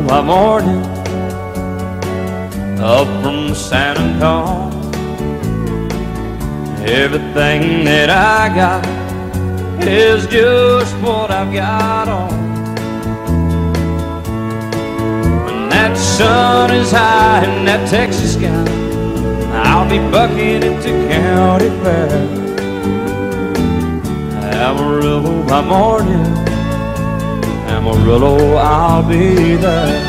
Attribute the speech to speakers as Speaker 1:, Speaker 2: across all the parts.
Speaker 1: by morning, up from San Antonio. Everything that I got is just what I've got on. When that sun is high in that Texas sky, I'll be bucking into county fair. Amarillo by morning, Amarillo, I'll be there.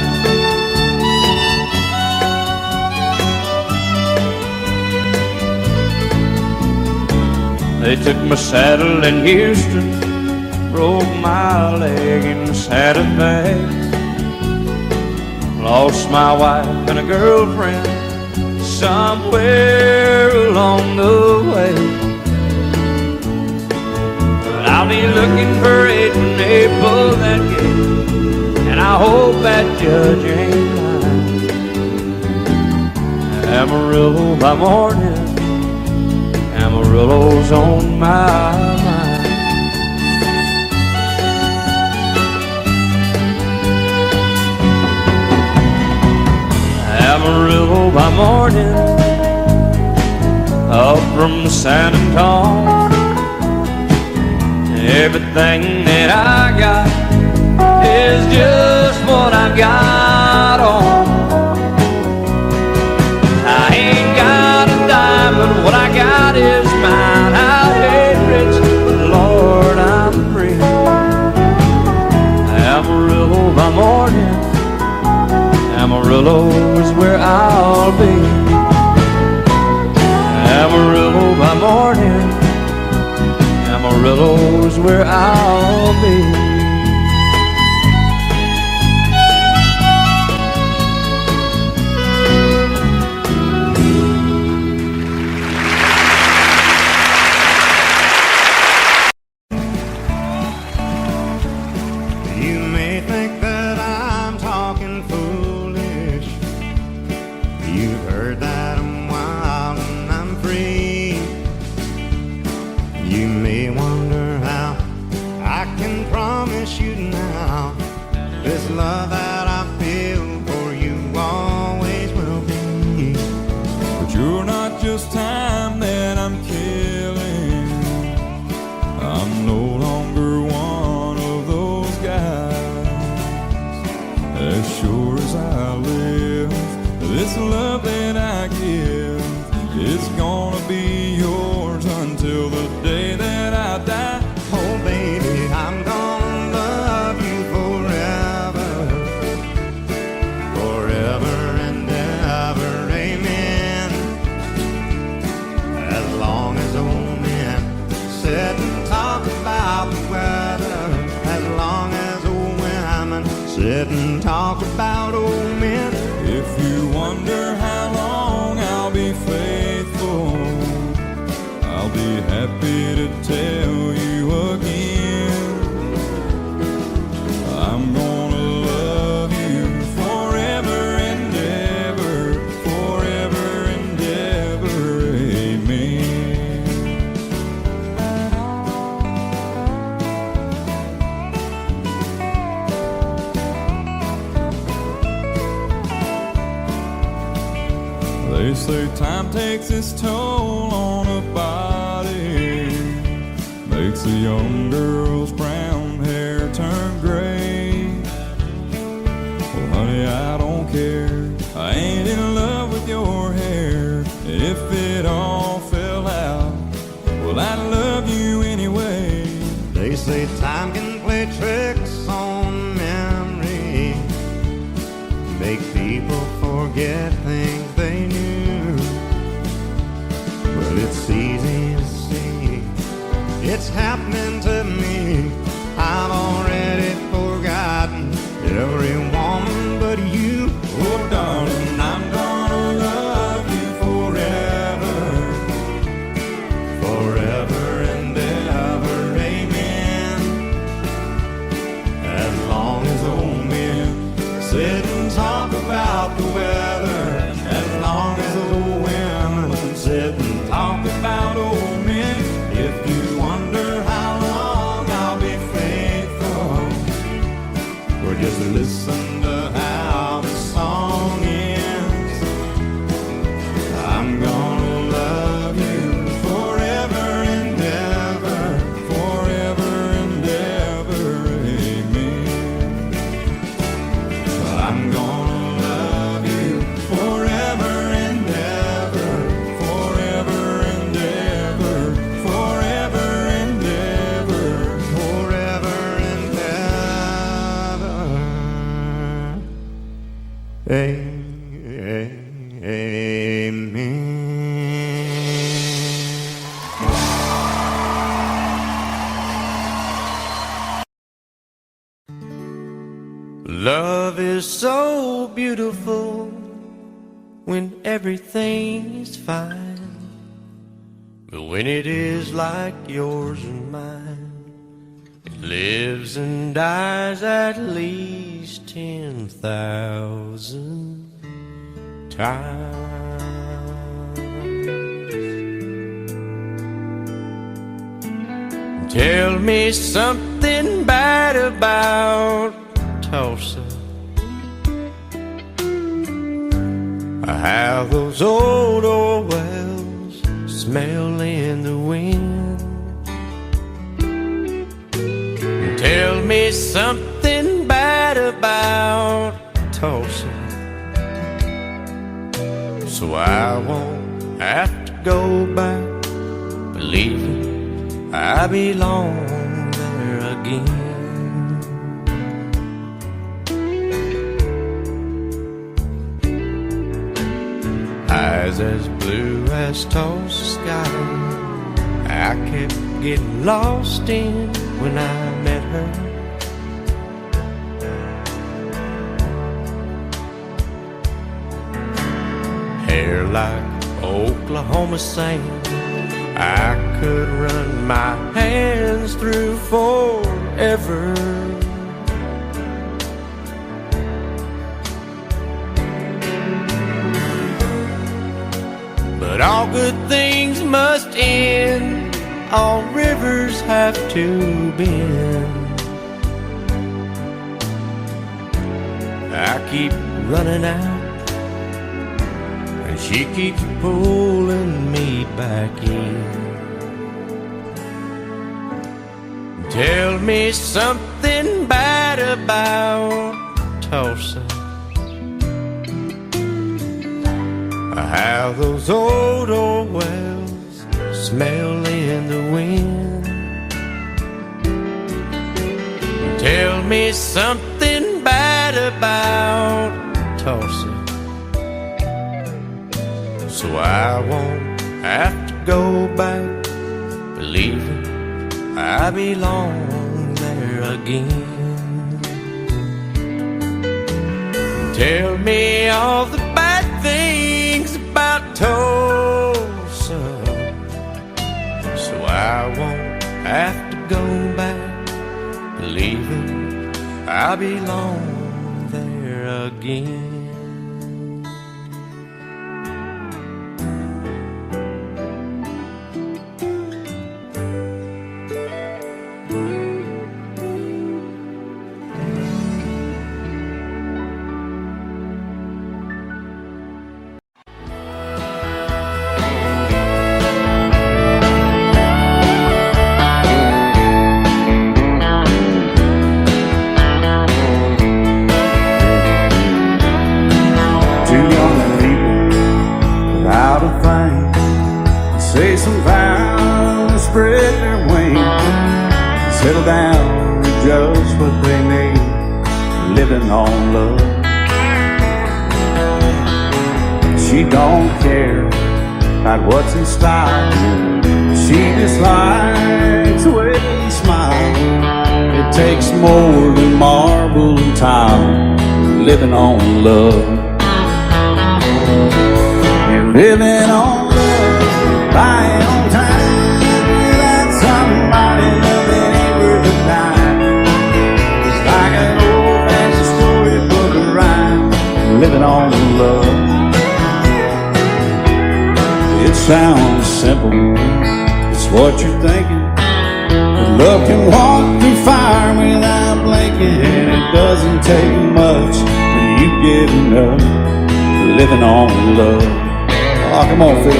Speaker 1: They took my saddle in Houston, broke my leg in Santa Fe. Lost my wife and a girlfriend somewhere along the way. I'll be looking for it when they pull that gate, and I hope that judge ain't lying. Amarillo by morning, Amarillo's on my mind. Amarillo by morning, up from San Antonio. Everything that I got is just what I've got on. I ain't got a dime, but what I got is mine. I ain't rich, but Lord, I'm free. Amarillo by morning, Amarillo is where I'll be. Amarillo by morning, Amarillo's where I'll be.
Speaker 2: You may think that I'm talking foolish. You've heard that I'm wild and I'm free. You may wonder how I can promise you now this love that I feel for you always will be.
Speaker 3: But you're not just time that I'm killing. I'm no longer one of those guys. As sure as I live, this love that I give, it's gonna be yours until the day that I die.
Speaker 2: Oh baby, I'm gonna love you forever, forever and ever, amen. As long as old men sit and talk about the weather, as long as old women sit and talk about old men.
Speaker 3: If you wonder how long I'll be faithful, I'll be happy to tell you again. I'm gonna love you forever and ever, forever and ever, amen. They say time takes its toll on a body, makes a young girl's brown hair turn gray. Well, honey, I don't care. I ain't in love with your hair. If it all fell out, well, I'd love you anyway.
Speaker 2: They say time can play tricks on memory, make people forget things they knew. But it's easy to see, it's happening to me. I've already forgotten every woman but you. Oh darling, I'm gonna love you forever, forever and ever, amen. As long as old men sit and talk about the weather,
Speaker 4: beautiful when everything's fine, but when it is like yours and mine, it lives and dies at least 10,000 times. Tell me something bad about Tulsa, how those old wells smell in the wind. Tell me something bad about Tulsa, so I won't have to go back believing I belong there again. Eyes as blue as Tulsa sky, I kept getting lost in when I met her. Hair like Oklahoma sand, I could run my hands through forever. But all good things must end, all rivers have to bend. I keep running out, and she keeps pulling me back in. Tell me something bad about Tulsa, how those old wells smell in the wind. Tell me something bad about Tulsa, so I won't have to go back believing I belong there again. Tell me all the bad things about Tulsa, so I won't have to go back believing I belong there again.
Speaker 5: Say some vows, spread their wings, settle down to just what they need, living on love. She don't care about what's in style, she just likes the way you smile. It takes more than marble and tile, living on love. And living on buying on time without somebody loving ain't worth a dime. It's like an old-fashioned storybook of rhyme, living on love. It sounds simple, it's what you're thinking, but love can walk through fire without blinking. It doesn't take much for you giving up, living on love. Oh, come on, Phil.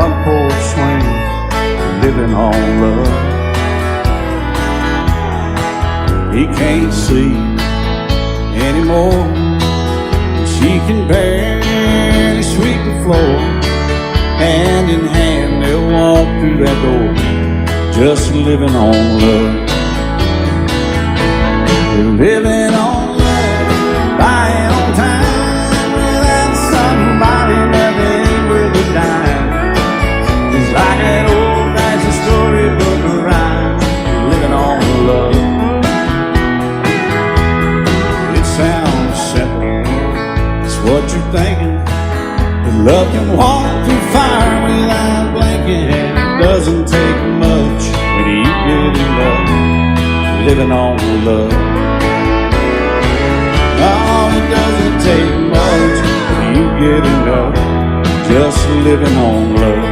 Speaker 5: front porch swing, living on love. He can't see anymore. She can barely sweep the floor. Hand in hand, they'll walk through that door, just living on love. They're living on love, buying on time without somebody that ain't worth a dime. It's like that old-fashioned storybook rhyme, living on love. It sounds simple, it's what you're thinking. But love can walk through fire without blinking. It doesn't take much when you get in love, living on love. Oh, it doesn't take much when you get in love, just living on love.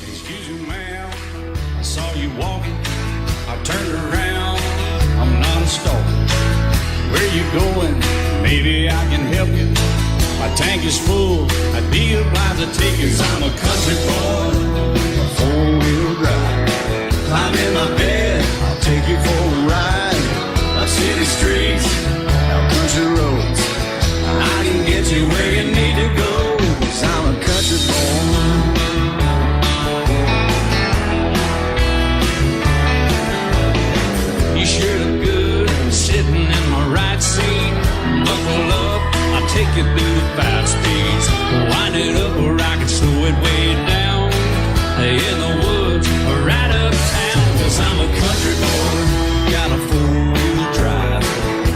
Speaker 1: Excuse me, ma'am, I saw you walking. I turned around, I'm not a stalker. Where you going? Maybe I can help you. My tank is full, I'd be obliged to take you. 'Cause I'm a country boy, a four-wheel drive. Climb in my bed, I'll take you for a ride. Up city streets, out country roads. I can get you where you need to go. 'Cause I'm a country boy. You sure look good sitting in my right seat. Buckle up, I'll take you through the 5 speeds. Wind it up where I can slow it way down. In the woods or right uptown. 'Cause I'm a country boy, got a 4-wheel drive.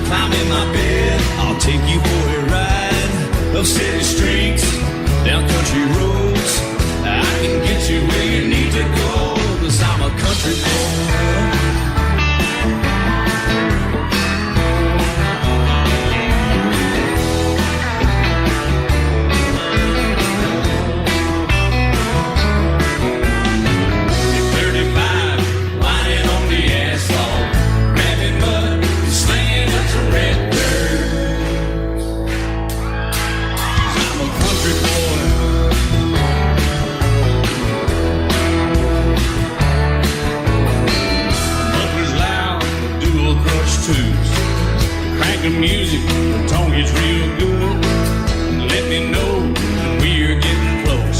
Speaker 1: Climb in my bed, I'll take you for a ride. Up city streets, down country roads. I can get you where you need to go. 'Cause I'm a country boy. Crank the music, the tone gets real good. Let me know when we're getting close.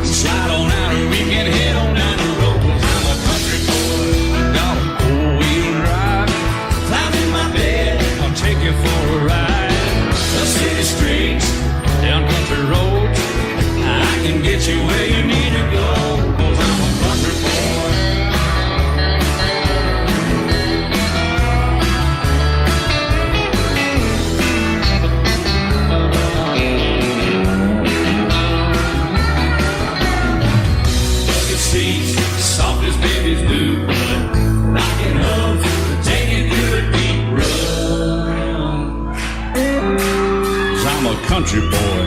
Speaker 1: Slide on out and we can head on down the road. 'Cause I'm a country boy, got a 4-wheel drive. Climb in my bed, I'll take you for a ride. Up city streets, down country roads. I can get you where you need to go. 'Cause I'm a country boy. Soft as babies do, but knocking up to take you through a deep run. 'Cause I'm a country boy,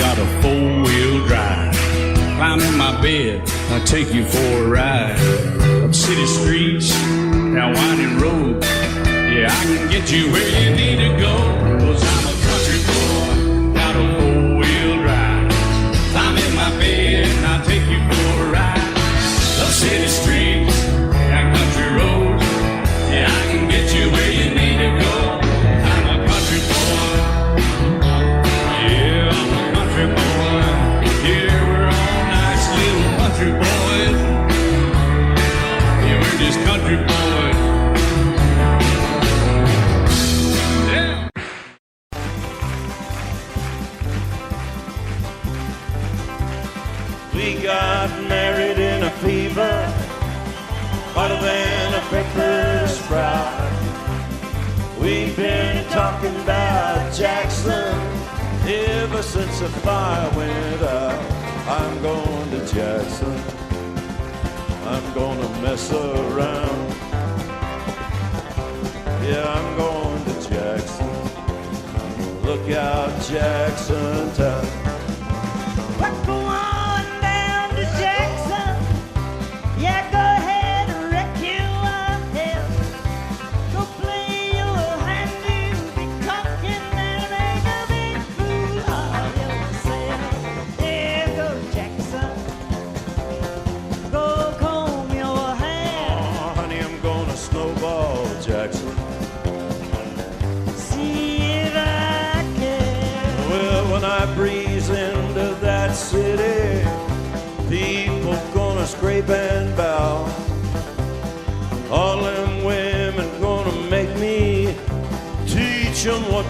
Speaker 1: got a 4-wheel drive. Climb in my bed, I'll take you for a ride. Up city streets, down winding roads. Yeah, I can get you where you need to go. 'Cause I'm a country boy, got a 4-wheel drive. Climb in my bed, and I'll take you for a ride. Up city streets, down country roads. Yeah, I can get you where you need to go. I'm a country boy. Yeah, I'm a country boy. Yeah, we're all nice little country boys. Yeah, we're just country boys. Yeah.
Speaker 6: We got married in a fever, hotter than a pepper sprout. We've been talking about Jackson ever since the fire went out. I'm going to Jackson, I'm gonna mess around. Yeah, I'm going to Jackson, look out Jackson town.
Speaker 7: Go on down to Jackson. Yeah, go ahead and wreck you a hell. Go play your hand, you be cocking and make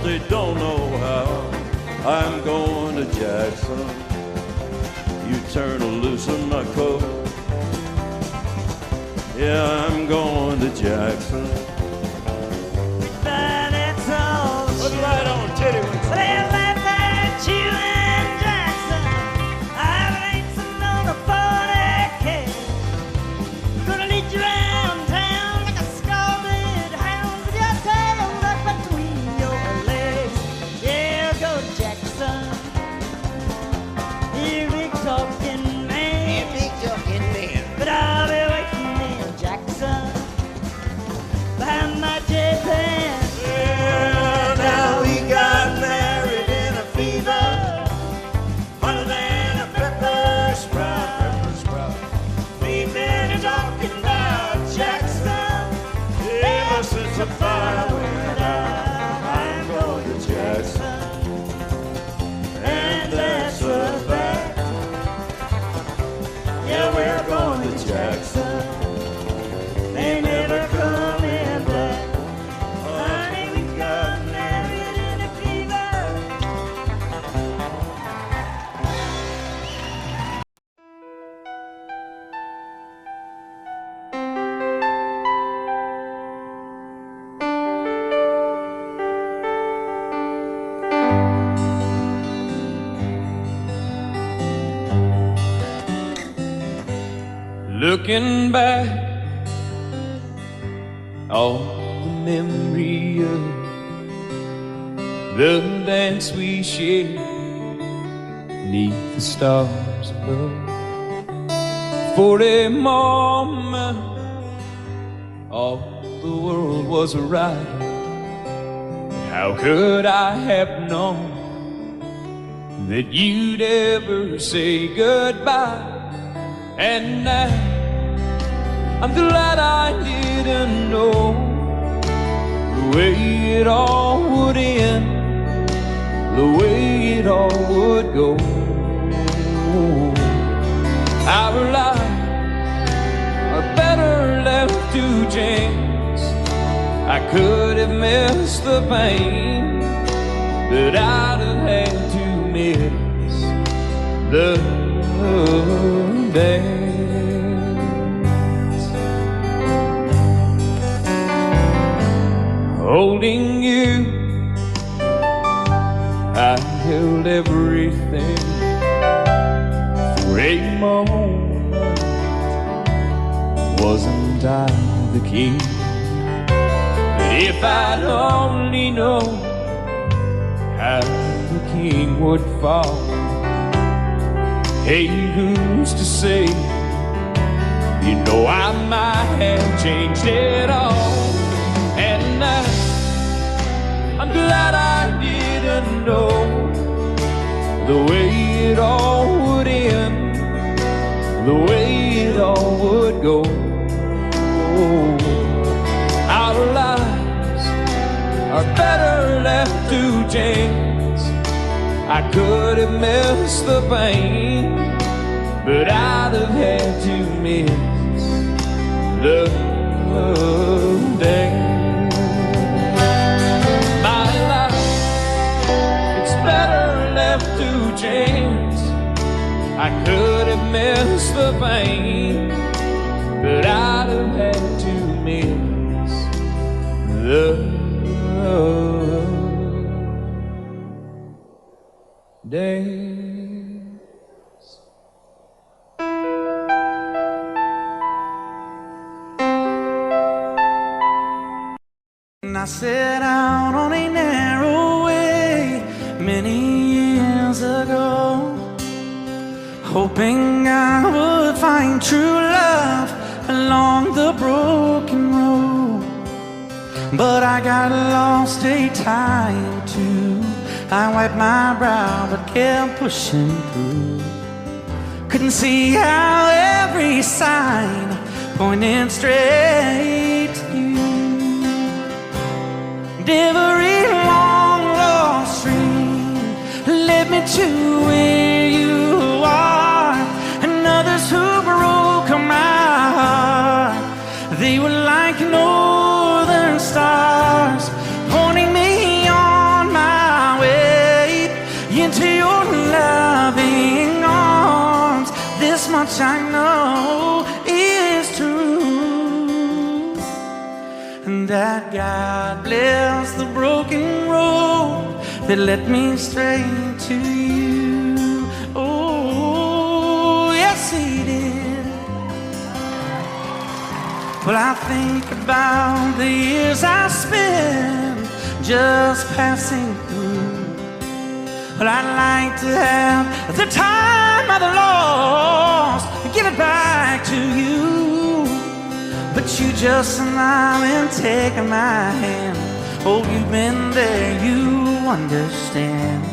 Speaker 6: they don't know how. I'm going to Jackson. You turn loose in my coat. Yeah, I'm going to Jackson.
Speaker 7: But it's all
Speaker 6: Put it right on, Teddy.
Speaker 7: they left at you in Jackson. I ain't sitting on a 40K. Gonna lead you around town like a scalded hound with your tail tucked between your legs. Yeah, go to Jackson. You big talking man. But I'll be waiting in Jackson behind my jet van.
Speaker 6: Yeah, now we got married in a fever, hotter than a pepper sprout. We've been talking about Jackson ever since the fire went out. I'm going to Jackson, and that's a fact. Yeah, we're going to Jackson. They never coming back. Honey, we got married in a fever.
Speaker 1: Looking back, all the memory of the dance we shared neath the stars above. For a moment, all the world was right. How could I have known that you'd ever say goodbye? And now I'm glad I didn't know the way it all would end, the way it all would go. Our lives are better left to chance. I could have missed the pain, but I'd have had to miss the dance. Holding you, I held everything for a moment. Wasn't I the king? But if I'd only known how the king would fall, hey, who's to say? You know I might have changed it all. And I'm glad I didn't know the way it all would end, the way it all would go. Our lives are better left to chance. I could have missed the pain, but I'd have had to miss the dance. My life, it's better left to chance. I could have missed the pain, but I'd have had to miss the dance.
Speaker 8: I set out on a narrow way many years ago, hoping I would find true love along the broken road. But I got lost a time or two. I wiped my brow but kept pushing through. Couldn't see how every sign pointed straight to you. Every long lost dream led me to where you are, and others who broke my heart, they were like northern stars, pointing me on my much I know is true, and that God bless the broken road that led me straight to you. Oh, yes, He did. Well, I think about the years I spent just passing through. Well, I'd like to have the time I've lost, give it back to you. But you just smile and take my hand. Oh, you've been there, you understand.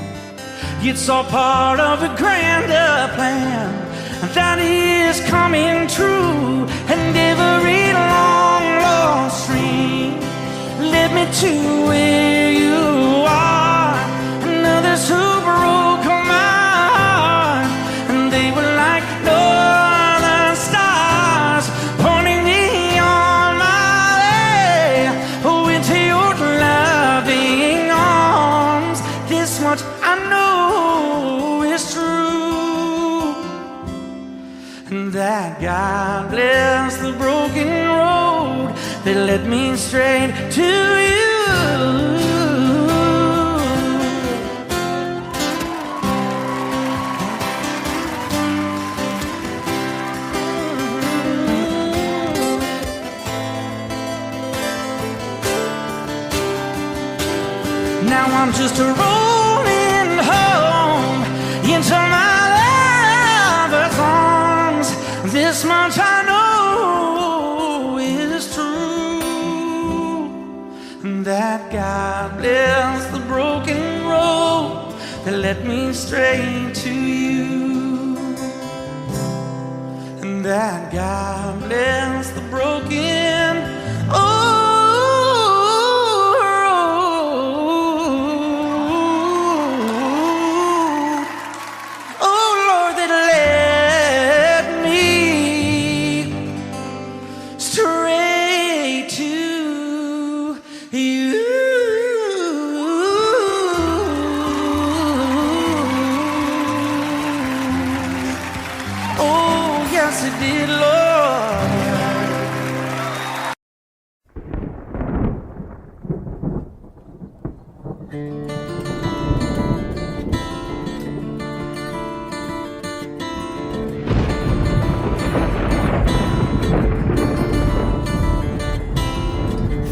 Speaker 8: It's all part of a grander plan that is coming true. And every long lost dream led me to where you are. And others who broke my heart, and they were like northern stars pointing me on my way. Oh, into your loving arms. This much I know is true, and that God bless the broken road that led me straight to you. Now I'm just rolling home into my lover's arms. This much I know is true, that God bless the broken road that led me straight to you, and that God bless the broken road. Did, Lord.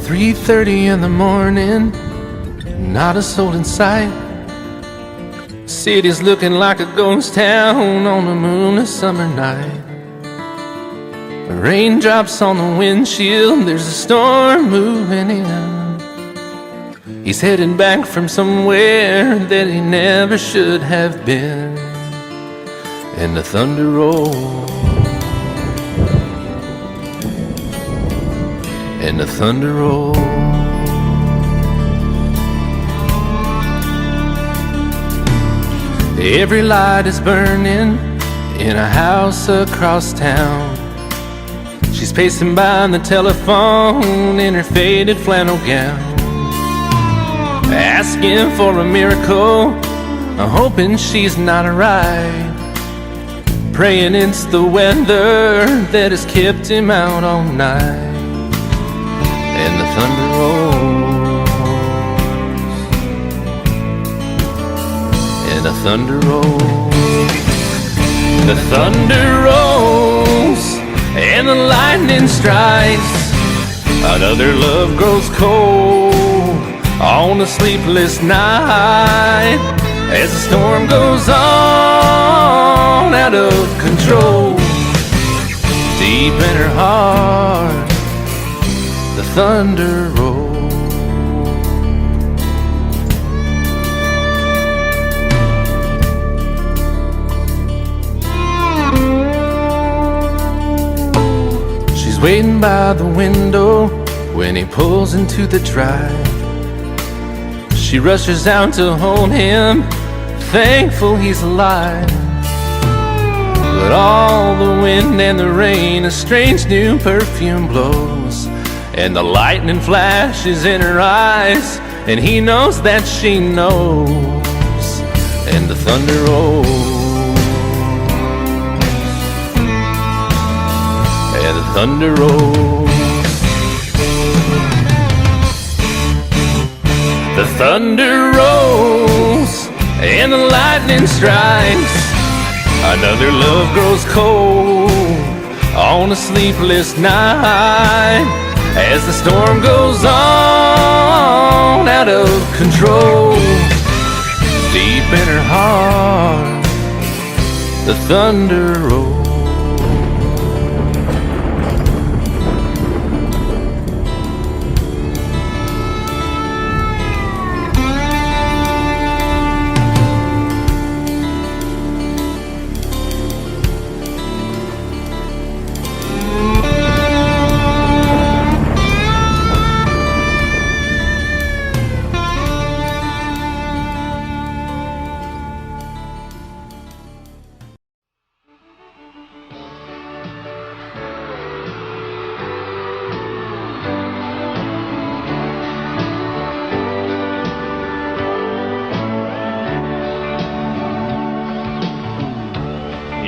Speaker 4: 3:30 in the morning, not a soul in sight. City's looking like a ghost town on a moonless summer night. Raindrops on the windshield, there's a storm moving in. He's heading back from somewhere that he never should have been. And the thunder rolls, and the thunder rolls. Every light is burning in a house across town. She's pacing by the telephone in her faded flannel gown, asking for a miracle, hoping she's not right, praying it's the weather that has kept him out all night. And the thunder rolls, and the thunder rolls, the thunder rolls, and the lightning strikes. Another love grows cold on a sleepless night, as the storm goes on out of control. Deep in her heart, the thunder rolls. She's waiting by the window when he pulls into the drive. She rushes out to hold him, thankful he's alive. But all the wind and the rain, a strange new perfume blows, and the lightning flashes in her eyes, and he knows that she knows. And the thunder rolls, thunder rolls. The thunder rolls and the lightning strikes. Another love grows cold on a sleepless night as the storm goes on out of control. Deep in her heart, the thunder rolls.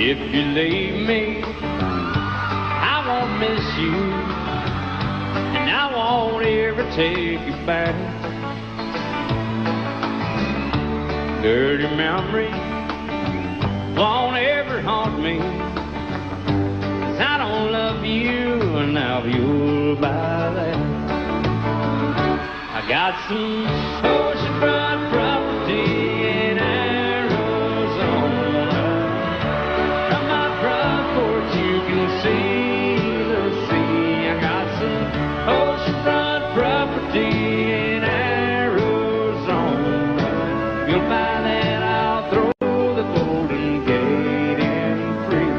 Speaker 1: If you leave me, I won't miss you, and I won't ever take you back. Dirty memory won't ever haunt me, 'cause I don't love you, and now you'll buy that. I got some oceanfront property in Arizona. From my front porch you can see the sea. I got some oceanfront property in Arizona. You'll find that I'll throw the Golden Gate in free.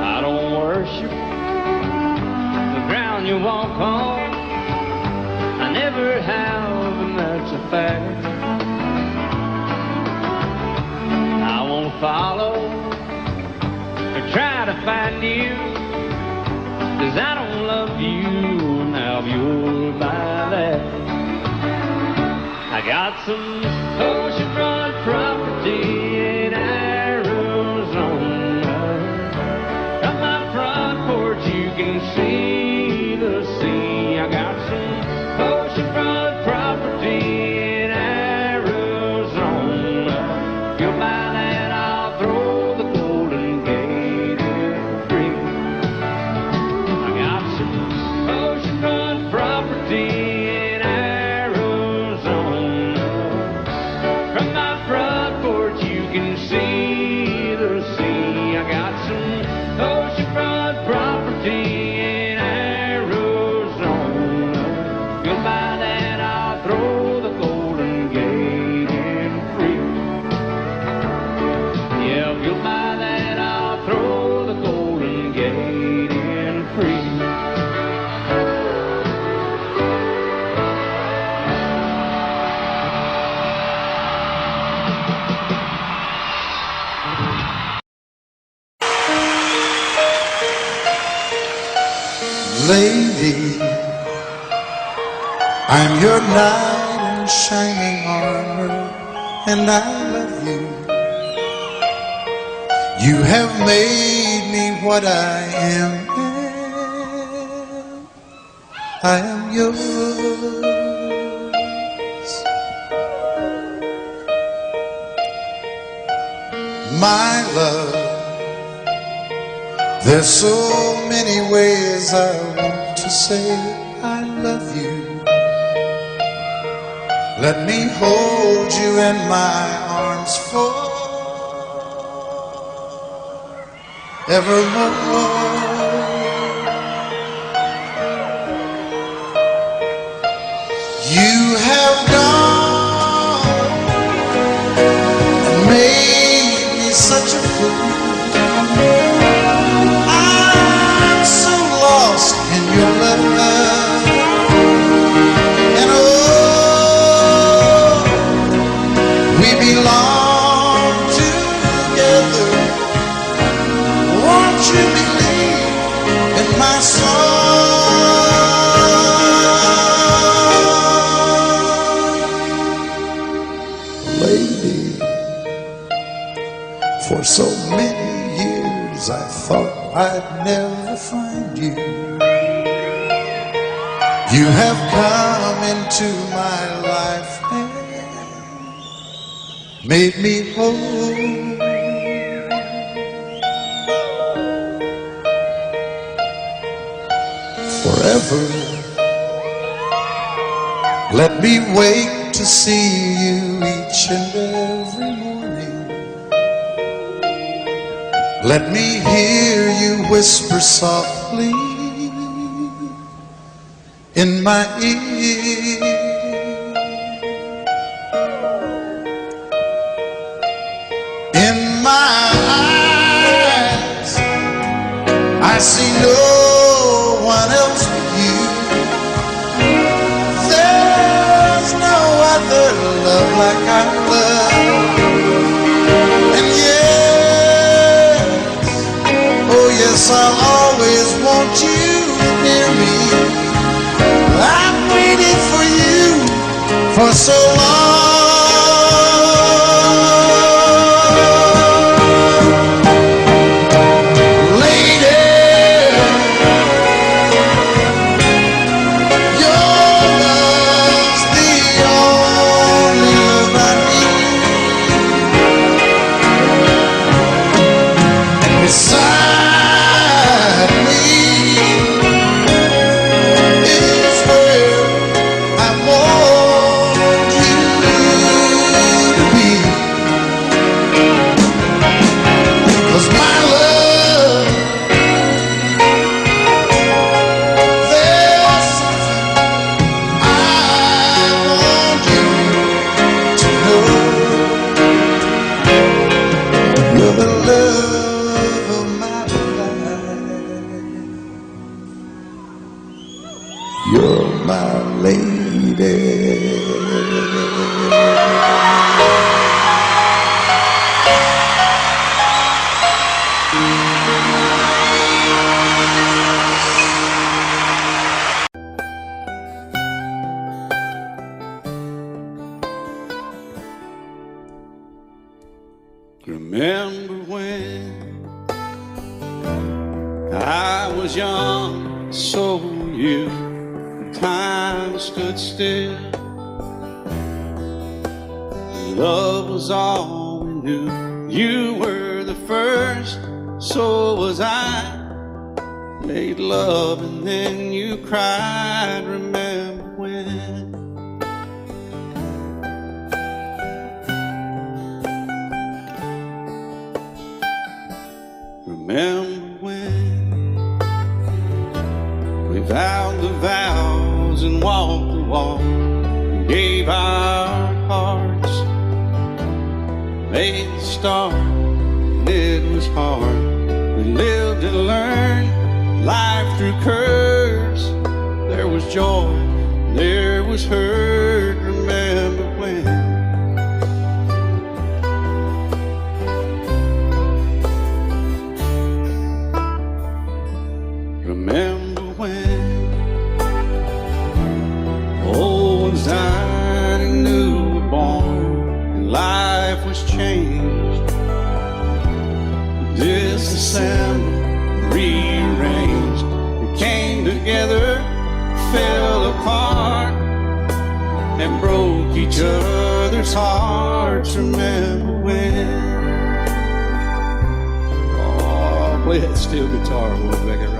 Speaker 1: I don't worship the ground you walk on. I never have, and that's a fact. I won't follow or try to find you, 'cause I don't love you, now you'll buy that. I got some oceanfront property in Arizona. From my front porch you can see the sea. I got some oceanfront property in Arizona. You'll buy that, I'll throw the Golden Gate in free. I got some oceanfront property in Arizona. From my front porch you can see the sea. I got some oceanfront property in Arizona. You'll buy that, I'll throw the Golden Gate in free. Yeah, you'll buy that, I'll throw the Golden Gate in free.
Speaker 9: Lady, I'm your knight in shining armor, and I love you. You have made me what I am. I am yours. My love, there's so many ways I want to say I love you. Let me hold you in my arms forevermore. You have gone and made me such a fool. I'm so lost in your love, you believe in my song? Lady, for so many years I thought I'd never find you. You have come into my life and made me whole. Forever, let me wake to see you each and every morning. Let me hear you whisper softly in my ear. In my eyes, I see no one else but you. There's no other love like our love. And yes, oh yes, I'll always want you near me. I've waited for you for so long. Lady, your love's the only love I need. And beside me is where I want you to be. 'Cause my love, there's something I want you to know. You're the love of my life. You're my lady.
Speaker 1: Remember when I was young, so were you. Time stood still. Love was all we knew. You were the first, so was I. Made love and then you cried. Remember when? Remember when we vowed the vows and walked the walk, and gave our hearts, made the start, and it was hard. We lived and learned life through curves. There was joy, there was hurt. Remember when? Remember when old ones died and new were born, and life was changed, disassembled, rearranged. We came together, fell apart, and broke each other's hearts. Remember when? Oh, play that steel guitar, we'll make it right.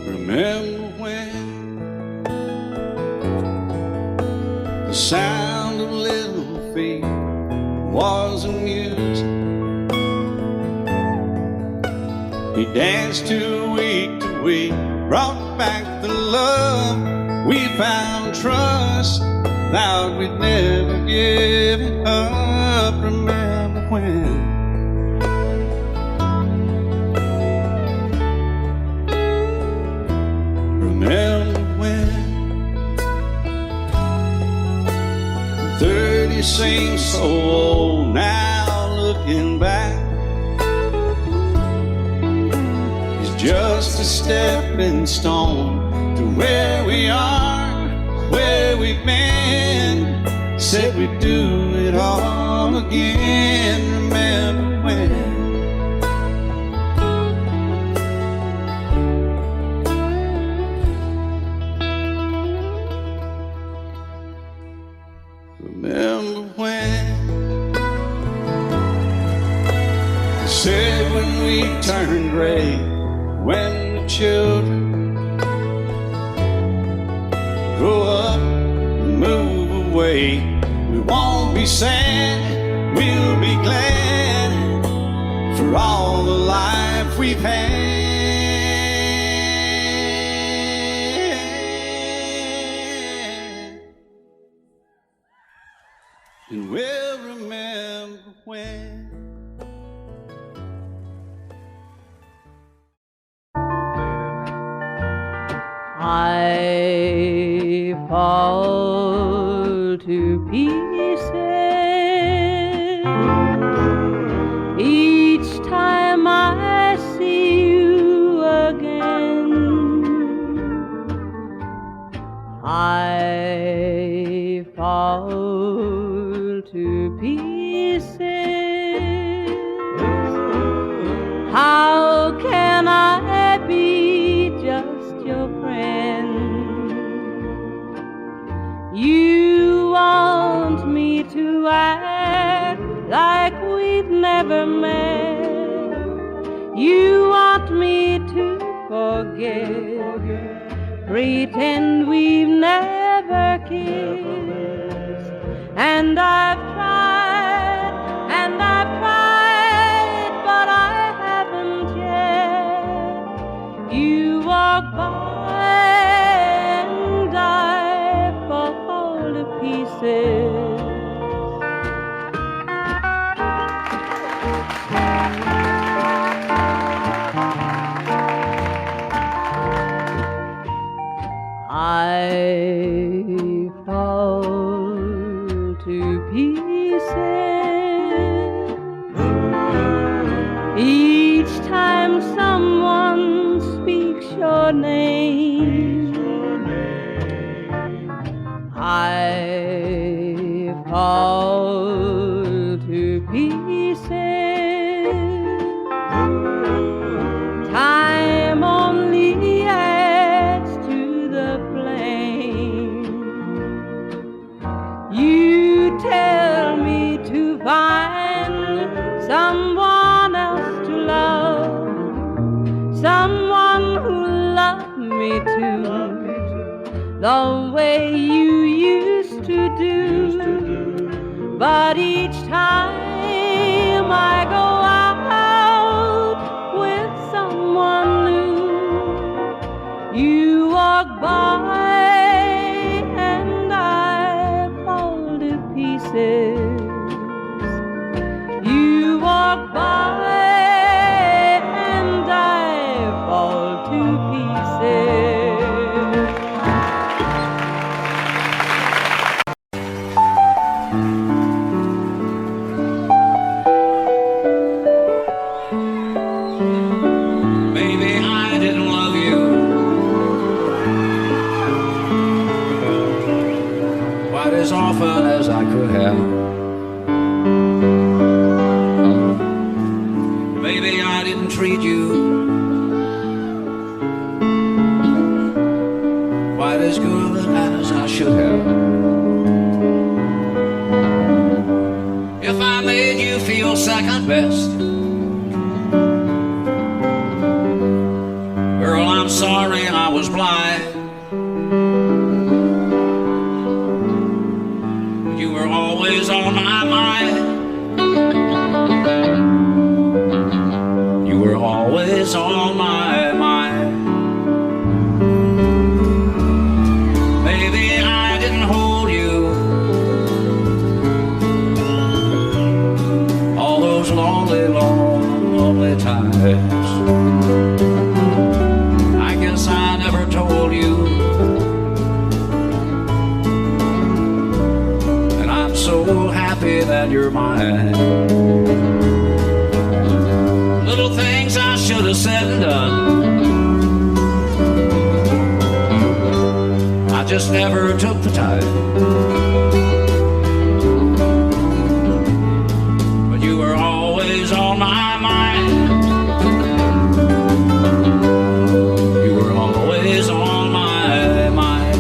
Speaker 1: Remember when the sound of little feet was amused,
Speaker 5: He danced to week, brought back the love. We found trust, vowed we'd never give it up. Remember when? Remember when? 30 seems so old now, looking back. It's just a stepping stone to where we are, where we've been. Said we'd do it all again. Remember when? Remember when? They said when we turn gray, when the children grow up and move away, we won't be sad, we'll be glad for all the life we've had. And we'll remember when.
Speaker 10: I fall to pieces each time I see you again. I fall to pieces. How can I be just your friend? You want me to act like we've never met. You want me to forget, pretend we've never kissed. And I've tried, but I haven't yet. You walk by and I fall to pieces. I fall to pieces each time someone speaks your name. I fall to pieces. Time only adds to the flame. You tell me to find someone else to love, someone who loved me too, the way you used to do. But each time I go out with someone new, you walk by and I fall to pieces. You walk by and I fall to pieces.
Speaker 1: Maybe I didn't love you quite as often as I could have. Maybe I didn't treat you quite as good as I should have. If I made you feel second best, girl, I'm sorry I was blind. You were always on my mind. You were always on
Speaker 5: those lonely, lonely times. I guess I never told you, and I'm so happy that you're mine. Little things I should have said and done, I just never took the time. But you were always on my mind. You were always on my mind.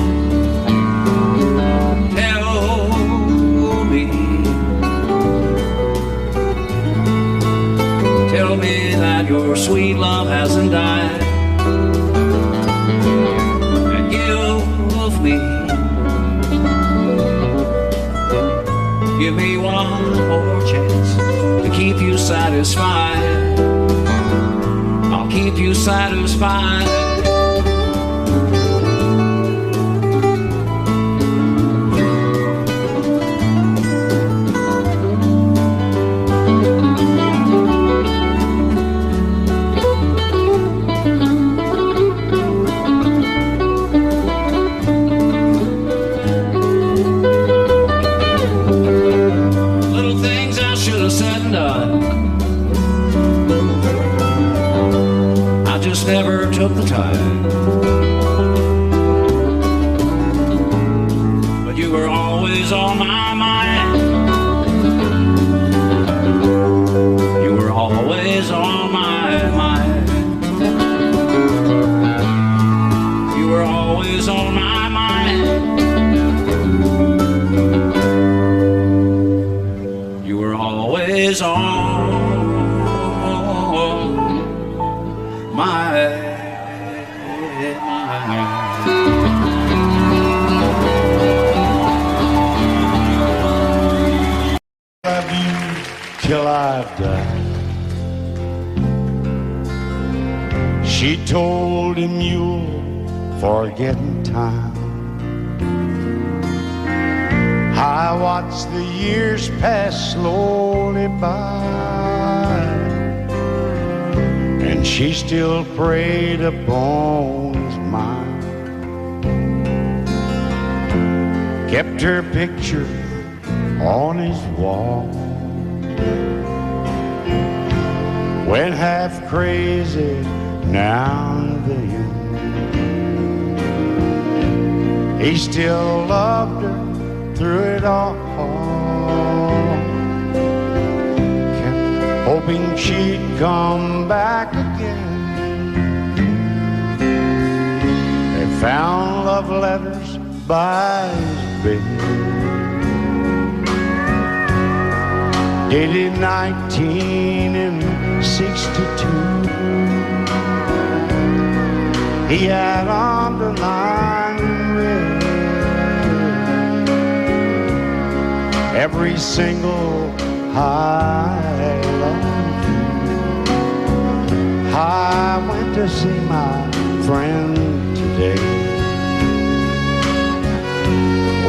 Speaker 5: Tell me that your sweet love hasn't died. And give me one more chance to keep you satisfied. I'll keep you satisfied. Never took the time, but you were always on my mind. You were always on my mind. You were always on my mind. You were always on
Speaker 6: love you till I've died. She told him you'll forget in time. I watched the years pass slowly by, and she still preyed upon his mind. Kept her picture on his wall. Went half crazy now and then. He still loved her through it all. Kept hoping she'd come back again. They found love letters by his bed, dated 1962. He had underlined in red every single I love you. I went to see my friend today.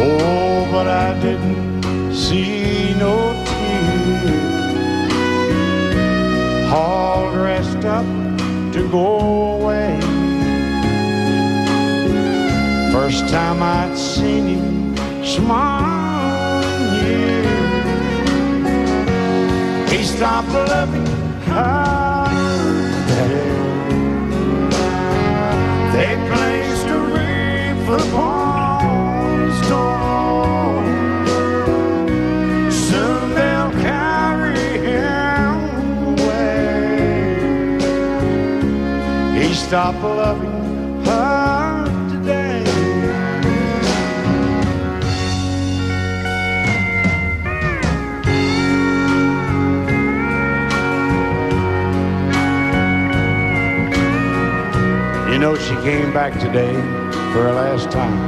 Speaker 6: Oh, but I didn't see no tears, all dressed up to go away. First time I'd seen him smile in years. He stopped loving her today. They placed a wreath upon his door. Soon they'll carry him away. He stopped loving her today. You know, she came back today for her last time.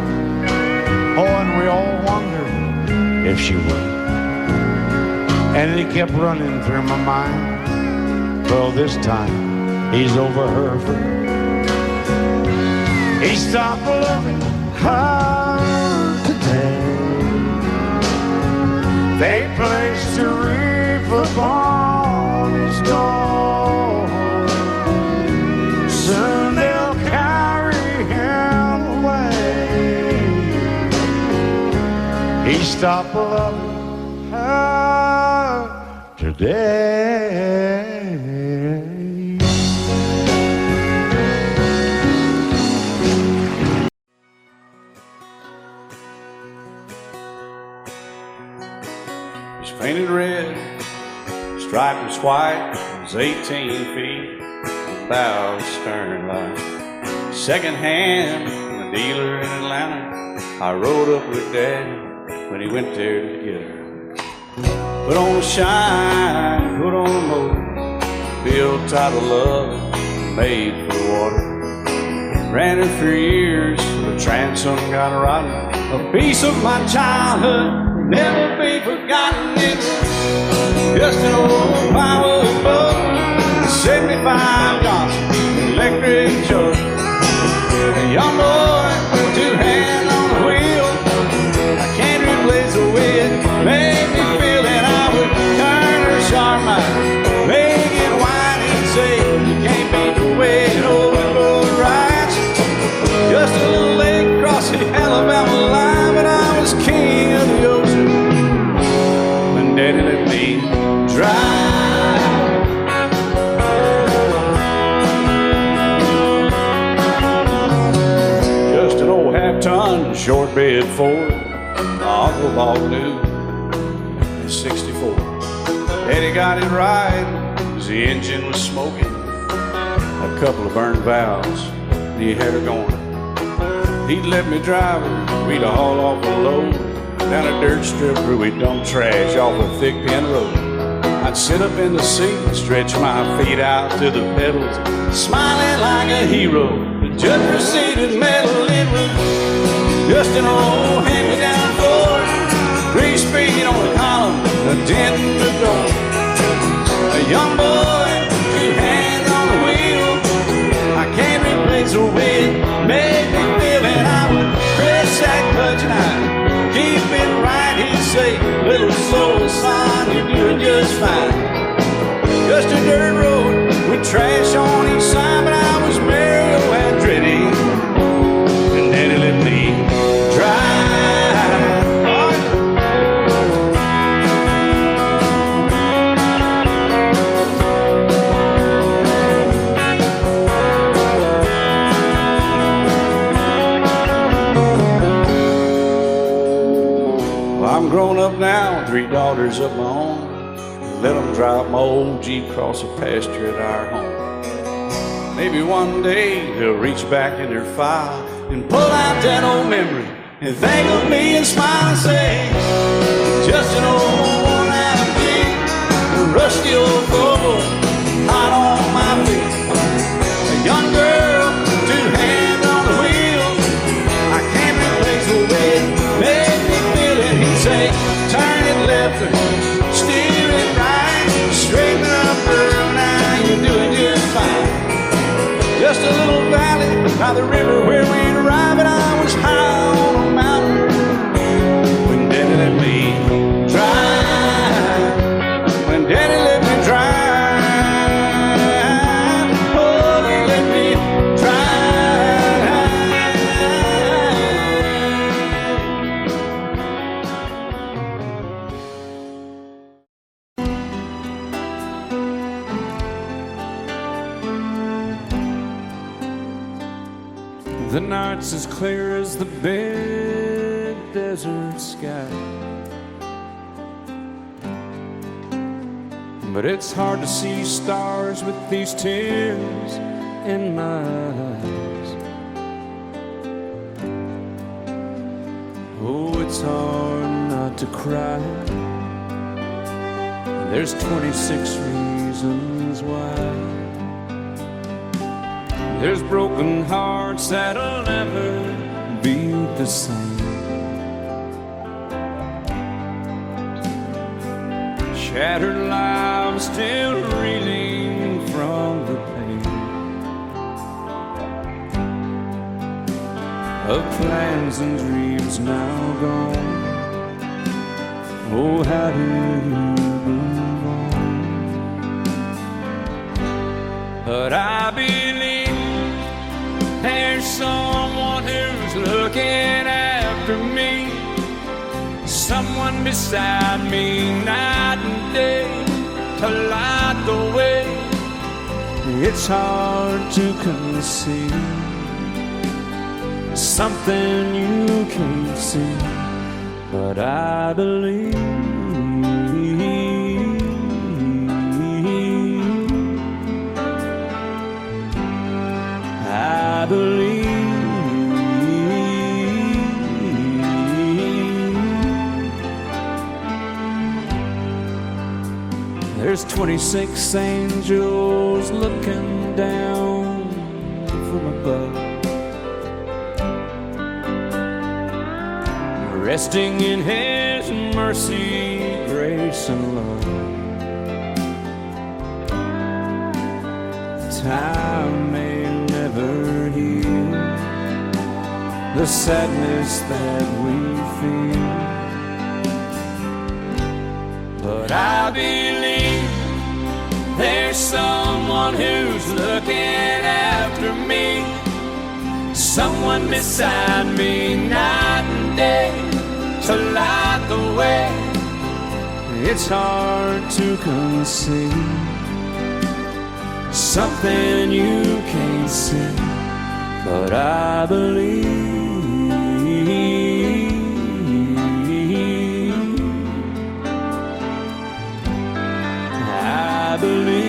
Speaker 6: Oh, and we all wondered if she would. And it kept running through my mind. Well, this time he's over her for good. He stopped loving her today. They placed a wreath upon stop loving her today.
Speaker 5: He's painted red, striped was white, was 18 feet, bow stern line. Second hand from a dealer in Atlanta. I rode up with Daddy when he went there to get her. Put on a shine, put on a motor, built out of love, made for the water. Ran her for years, the transom got rotten. A piece of my childhood, never be forgotten. It's just an old plywood boat, 75 Johnson, electric choke. A young boy, two hands on the wheel. I can't replace the way it made me feel that I would turn her sharp mind, make it wide and say you can't beat the way an old road rides. Just a little lake across the Alabama line, but I was king of the ocean when Daddy let me drive. Just an old half-ton short bed Ford my uncle bought new in '64. Daddy got it right as the engine was smoking, a couple of burned valves, and he had her going. He'd let me drive her, we'd haul off a load down a dirt strip where we'd dump trash off a thick pin road. I'd sit up in the seat and stretch my feet out to the pedals, smiling like a hero. The judge proceeded metal, it was just an old hand-me-down Ford, 3-speed on the column, a dent in the door. A young boy, two hands on the wheel. I can't replace the way it made me feel, and I would press that clutch and I'd keep it right. He'd say, little slow, son, you're doing just fine. Just a dirt road with trash on each side, but I was Mario Andretti, and Daddy let me drive. I'm grown up now, 3 daughters of my own. Let them drive my old Jeep across the pasture at our home. Maybe one day they'll reach back in their file and pull out that old memory and think of me and smile and say, just an old worn-out Jeep, a rusty old Volvo, hot on my feet. A young girl, 2 hands on the wheel. I can't replace the way it made me feel it. He'd say, turn it left or steer it right, straighten up girl, now you're doing just fine. Just a little valley by the river where we'd arrive, and I was high on a mountain when Daddy let me drive. When Daddy let me drive, oh, he let me
Speaker 3: The night's as clear as the big desert sky, but it's hard to see stars with these tears in my eyes. Oh, it's hard not to cry. There's 26 reasons why. There's broken hearts that'll never be the same. Shattered lives still reeling from the pain of plans and dreams now gone. Oh, how do you move on? But I believe there's someone who's looking after me.
Speaker 1: someone beside me night and day to light the way. It's hard to conceive something you can't see, but I believe. I believe. There's 26 angels looking down from above, resting in His mercy, grace, and love. Time may never heal the sadness that we feel, but I believe there's someone who's looking after me, someone beside me night and day to light the way. It's hard to conceive something you can't see, but I believe. I believe.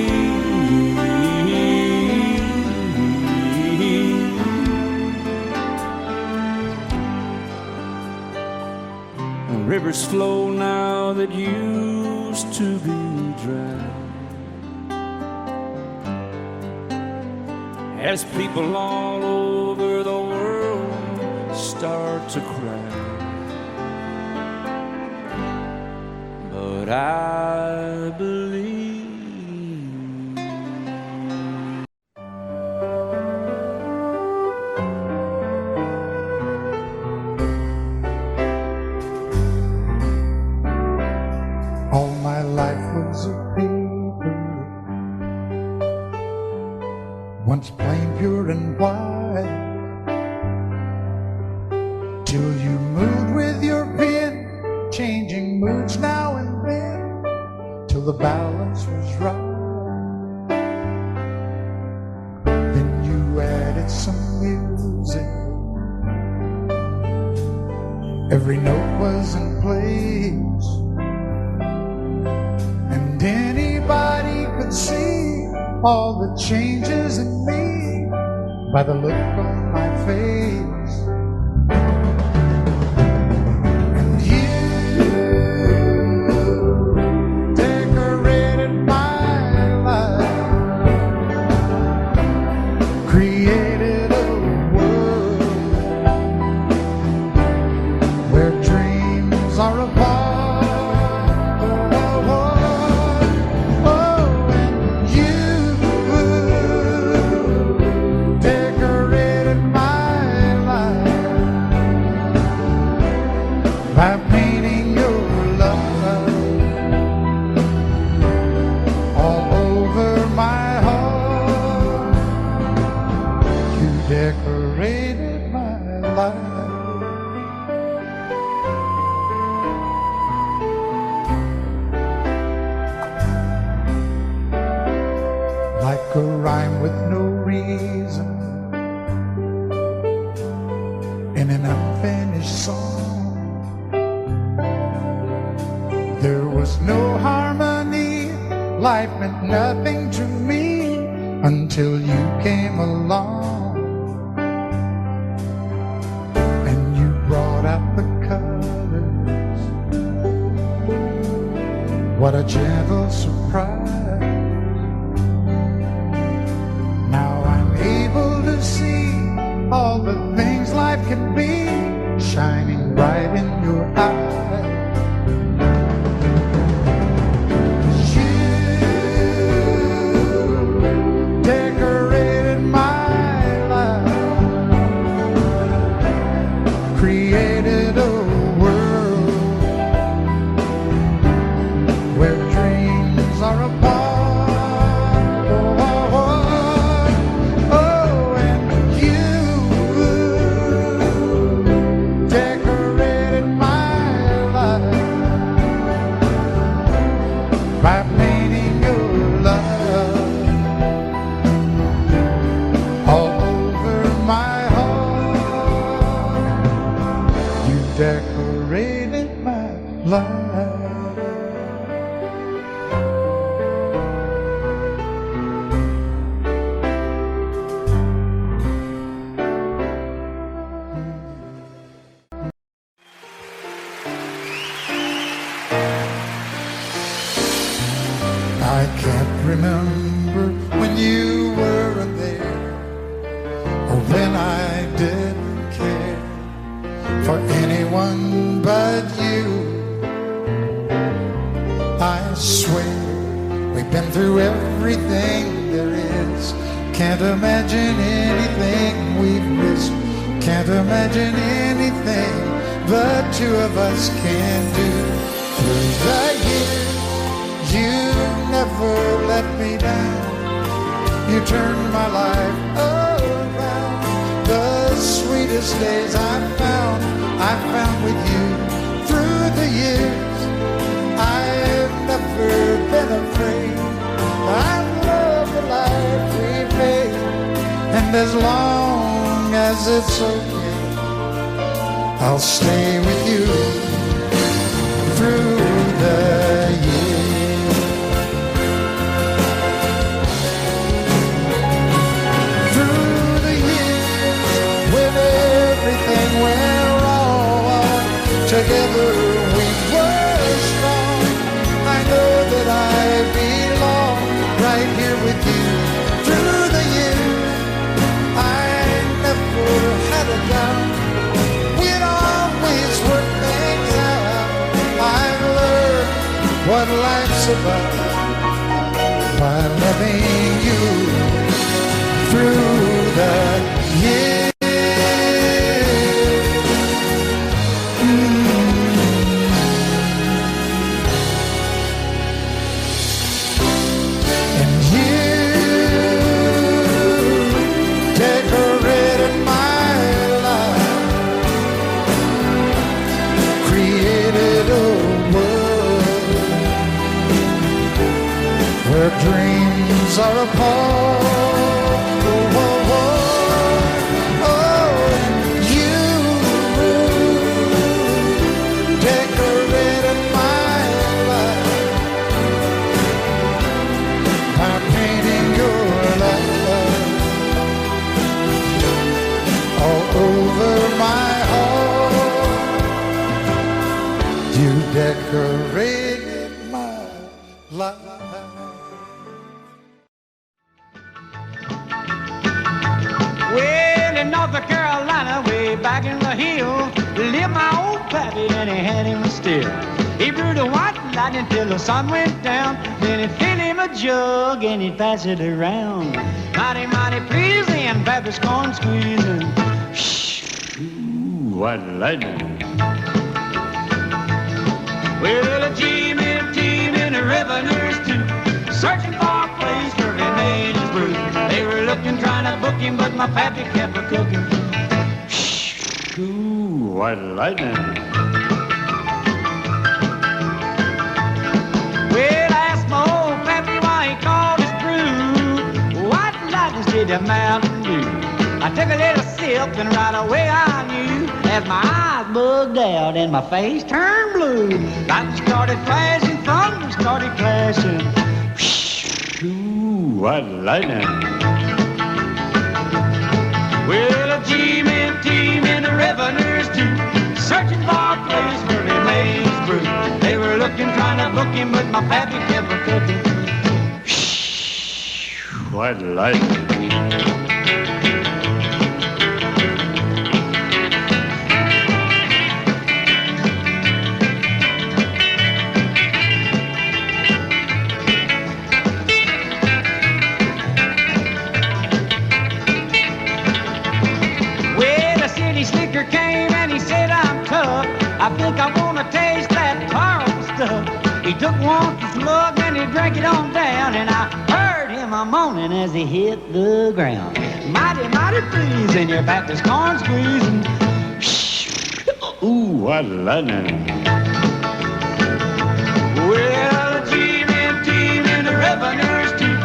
Speaker 1: Rivers flow now that used to be dry, as people all over the world start to cry. But I believe.
Speaker 9: All my life was a paper, once plain, pure, and white, till you moved with your pen, changing moods now and then, till the balance was right. Then you added some music, every note was in place, and anybody could see all the changes in me by the look on my face. And you decorated my life, created a world where dreams are apart. By painting your love all over my heart, you decorated my life. Like a rhyme with no reason in an unfinished song, there was no harmony, life meant nothing to me until you came along. And you brought out the colors, what a gentle surprise. Now I'm able to see all the things life can be, shining bright in your eyes. Created a world where dreams are apart. Oh, and you decorated can't remember when you weren't there, or when I didn't care for anyone but you. I swear we've been through everything there is. Can't imagine anything we've missed. Can't imagine anything the two of us can do. Through the years, you never let me down. You turned my life around. The sweetest days I found with you. Through the years, I've never been afraid. I love the life we made, and as long as it's okay, I'll stay with you through the years. Through the years, when everything went wrong, together we were strong. I know that I belong right here with you. Through the years, I never had a doubt. We'd always work things out. I've learned what life's about by loving you through the years. Dreams are apart. Oh, oh, oh. Oh, you decorated my life by painting your love all over my heart. You decorated my life.
Speaker 11: North Carolina, way back in the hill, lived my old pappy and he had him still. He brewed a white lightning till the sun went down. Then he'd fill him a jug and he'd pass it around. Mighty, mighty pleasing, Baptist corn squeezing. Ooh, white lightning. Well, a G-men team and the revenues too, searching for a place where he made his brew. They were looking, trying to book him, but my pappy kept a-cooking. Ooh, white lightning. Well, I asked my old pappy why he called his brew white lightning did the Mountain Dew. I took a little sip and right away I knew, as my eyes bugged out and my face turned blue. Lightning started flashing, thunder started clashing. Ooh, white lightning. Well, a G-men team and the revenues too, searching for a place where he made his brew. They were looking, trying to book him, but my pappy kept a-cooking. White lightning. Came and he said, I'm tough. I think I want to taste that powerful stuff. He took one slug and he drank it on down, and I heard him a-moaning as he hit the ground. Mighty, mighty pleasing, your Baptist corn squeezing. Ooh, what lightning. Well, a G-men team and the revenues too,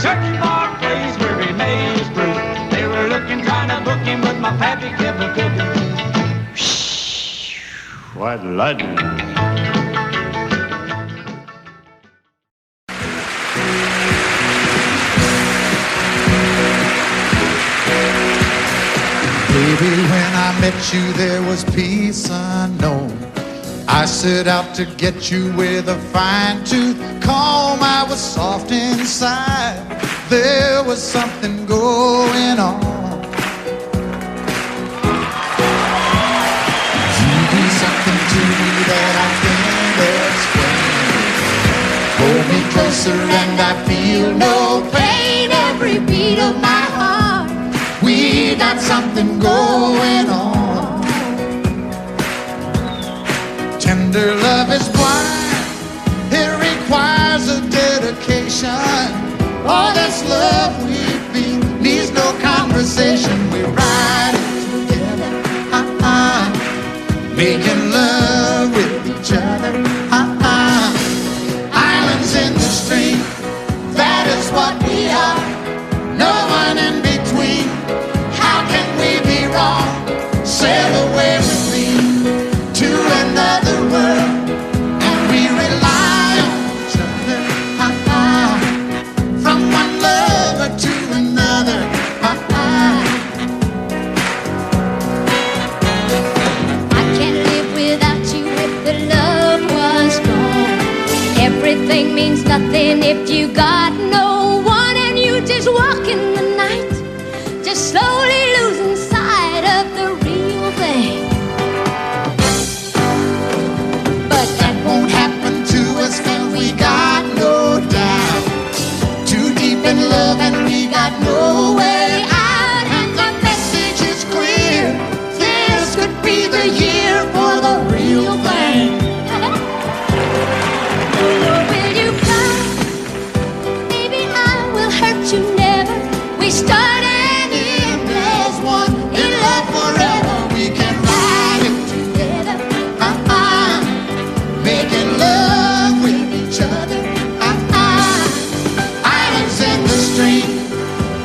Speaker 11: searching for a place where he made his brew. They were looking, trying to book him, but my pappy kept a-cooking. White lightning.
Speaker 9: Baby, when I met you, there was peace unknown. I set out to get you with a fine tooth comb. I was soft inside. There was something going on. You do something to me that I can't explain. Hold me closer and I feel no pain. Every beat of my heart, we got something going on. Tender love is blind, it requires a dedication. All this love we feel needs no conversation. We ride it together, making love with each other, Islands in the stream, that is what we are. No one in between. How can we be wrong? Sail away with me to another world, and we rely on each other, from one lover to another,
Speaker 12: I can't live without you if the love was gone. Everything means nothing if you got no one, and you just walk in the night, just slowly losing sight of the real thing.
Speaker 9: won't happen to us when we got no doubt. Too deep in love and we got no way out. And the message is clear, this could be the year for the real thing.
Speaker 12: Will you come? Baby, I will hurt you never. We start and end as one. In love forever, we can ride it together,
Speaker 9: making love with each other, Islands in the stream,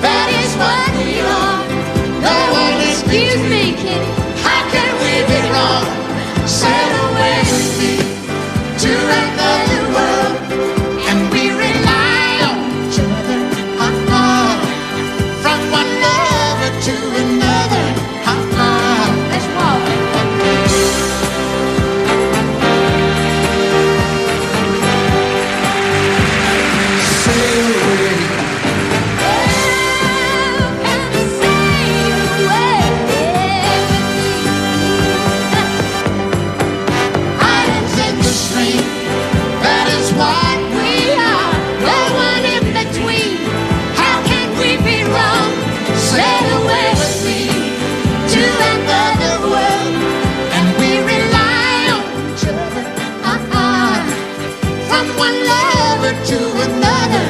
Speaker 9: that is what we are. No one is
Speaker 12: excuse me, kitty.
Speaker 9: How can we be wrong? Sail away with me to another world, and we rely on each other, from one lover to another,
Speaker 12: Let's walk.
Speaker 9: sail away. Islands in the stream, that is what we are. No one in between. How can we be wrong? Sail away with me to another world, and we rely on each other, from one lover to another.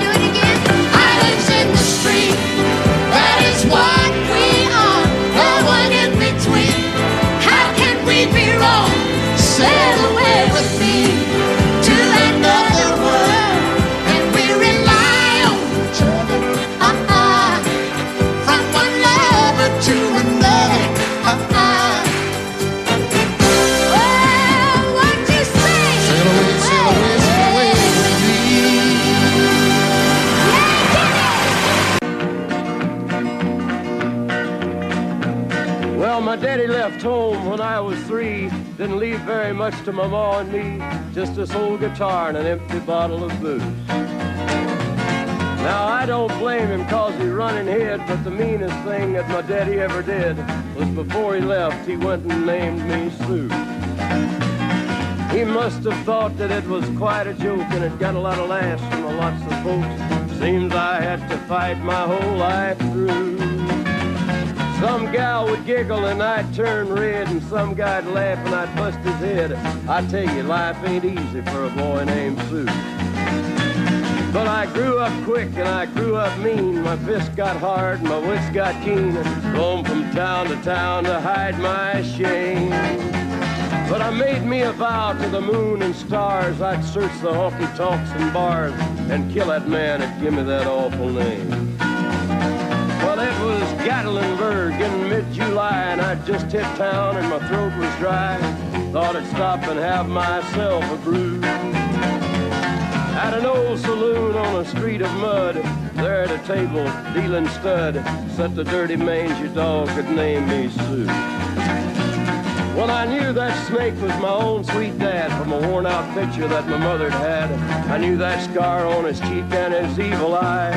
Speaker 12: Do it again.
Speaker 9: Islands in the stream, that is what we are. No one in between. How can we be wrong? Sail away with me to another world, and we rely on each other, from one lover to another.
Speaker 12: Well, what you say?
Speaker 9: Sail away, sail away, sail away with me.
Speaker 6: Well, my daddy left home when I was 3. Didn't leave very much to my ma and me. Just this old guitar and an empty bottle of booze. Now, I don't blame him 'cause he running hid, but the meanest thing that my daddy ever did was before he left, he went and named me Sue. He must have thought that it was quite a joke, and it got a lot of laughs from lots of folks. Seems I had to fight my whole life through. Some gal would giggle and I'd turn red, and some guy'd laugh and I'd bust his head. I tell you, life ain't easy for a boy named Sue. But I grew up quick and I grew up mean. My fists got hard and my wits got keen. Roamed from town to hide my shame. But I made me a vow to the moon and stars, I'd search the honky-tonks and bars and kill that man that give me that awful name. Well, it was Gatlinburg in mid-July, and I'd just hit town and my throat was dry. Thought I'd stop and have myself a brew. At an old saloon on a street of mud, there at a table, dealing stud, sat the dirty mangy dog that named me Sue.
Speaker 13: Well, I knew that snake was my own sweet dad from a worn-out picture that my mother'd had. I knew that scar on his cheek and his evil eye.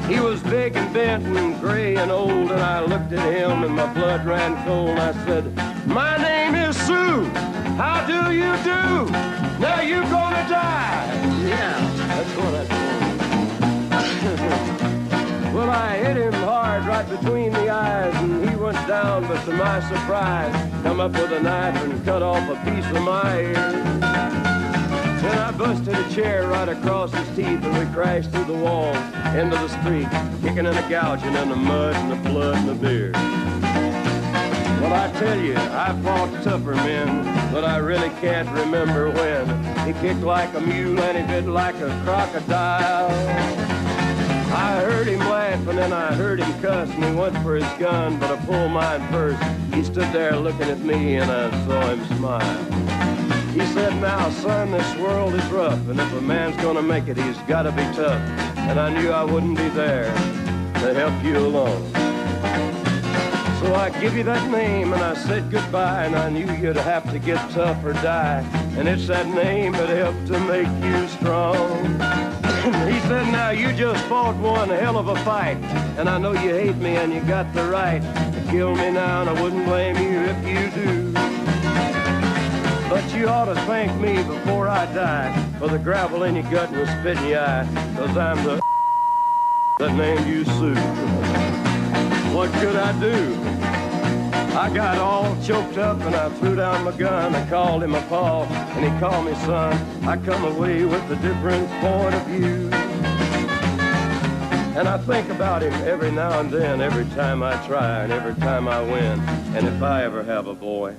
Speaker 13: He was big and bent and gray and old, and I looked at him and my blood ran cold. I said, my name is Sue. How do you do? Now you gonna die. Yeah, that's what I told him. Well, I hit him hard right between the eyes, and he went down, but to my surprise, come up with a knife and cut off a piece of my ear. Then I busted a chair right across his teeth, and we crashed through the walls into the street, kicking and a gouging in the mud and the blood and the beer. Well, I tell you, I fought tougher men, but I really can't remember when. He kicked like a mule and he bit like a crocodile. I heard him laugh and then I heard him cuss, and he went for his gun, but I pulled mine first. He stood there looking at me and I saw him smile. He said, now, son, this world is rough, and if a man's gonna make it, he's gotta be tough. And I knew I wouldn't be there to help you along. So I give you that name and I said goodbye, and I knew you'd have to get tough or die. And it's that name that helped to make you strong. He said, now you just fought one hell of a fight, and I know you hate me and you got the right to kill me now, and I wouldn't blame you if you do. But you ought to thank me before I die for the gravel in your gut and the spit in your eye, 'cause I'm the that named you Sue. What could I do? I got all choked up and I threw down my gun. I called him a paw and he called me son. I come away with a different point of view. And I think about him every now and then, every time I try and every time I win. And if I ever have a boy,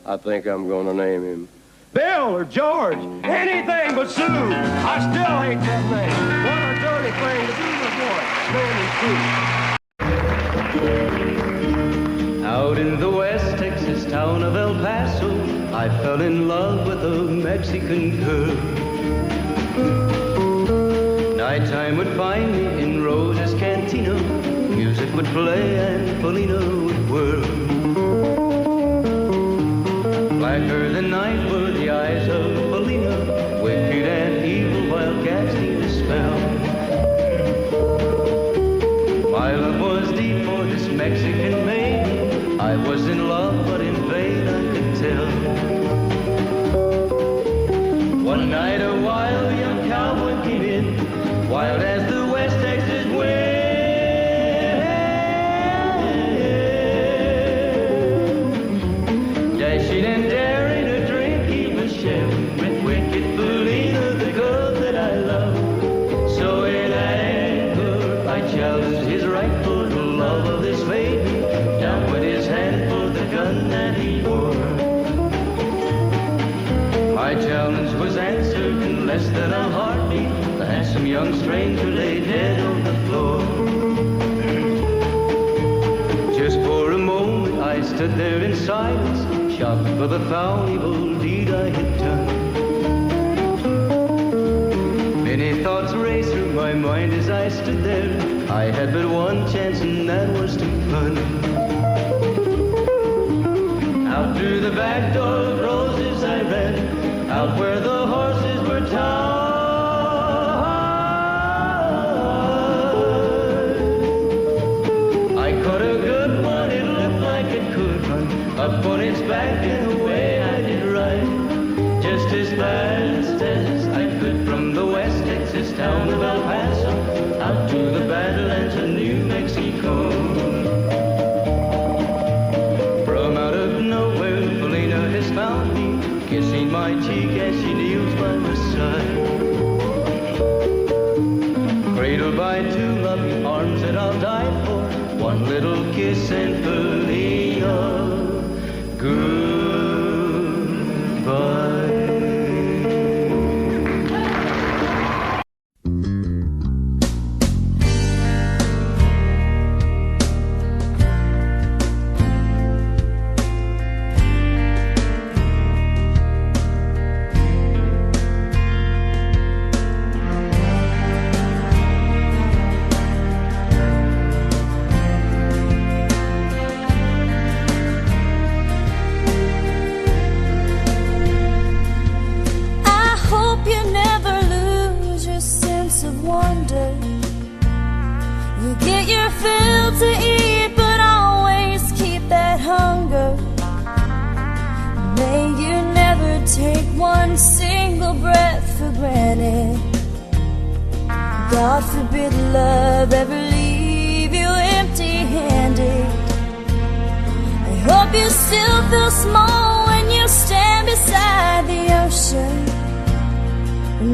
Speaker 13: I think I'm gonna name him Bill or George, anything but Sue. I still hate that name. What a dirty thing to do with boy, naming Sue.
Speaker 14: Out in the West Texas town of El Paso, I fell in love with a Mexican girl. Nighttime would find me in Rose's Cantina. Music would play and Felina would whirl. Blacker than night were the eyes of Felina, wicked and evil while casting a spell. My love was deep for this Mexican maiden. I was in love, but in vain I could tell. One night a wild young cowboy came in, wild as the West Texas wind. Dashing and daring a drink he was sharing with wicked Felina, the girl that I love. So in anger I challenged his right for the love of this maiden. Down with his hand for the gun that he wore. My challenge was answered in less than a heartbeat. The handsome young stranger lay dead on the floor. Just for a moment I stood there in silence, shocked for the foul evil deed I had done. Many thoughts raced through my mind as I stood there. I had but one chance and that was to run. Out through the back door of Roses I ran, out where the horses were tied. I caught a good one, it looked like it could run, up on its back and away I did ride. Just as fast as I could from the West Texas town of El Paso, out to the Badlands of New Mexico. From out of nowhere, Felina has found me, kissing my cheek as she kneels by my side. Cradled by two loving arms that I'll die for, one little kiss and Felina, goodbye.
Speaker 15: wonder. You get your fill to eat, but always keep that hunger. May you never take one single breath for granted. God forbid love ever leave you empty-handed. I hope you still feel small when you stand beside the ocean.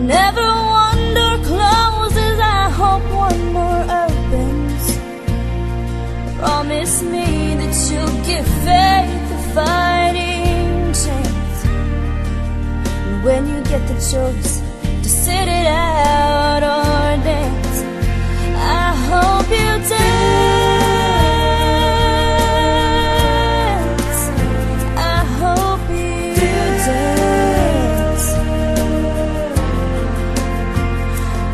Speaker 15: Never one door closes, I hope one more opens. Promise me that you'll give faith a fighting chance. And when you get the choice to sit it out or dance, I hope you dance. I hope you dance.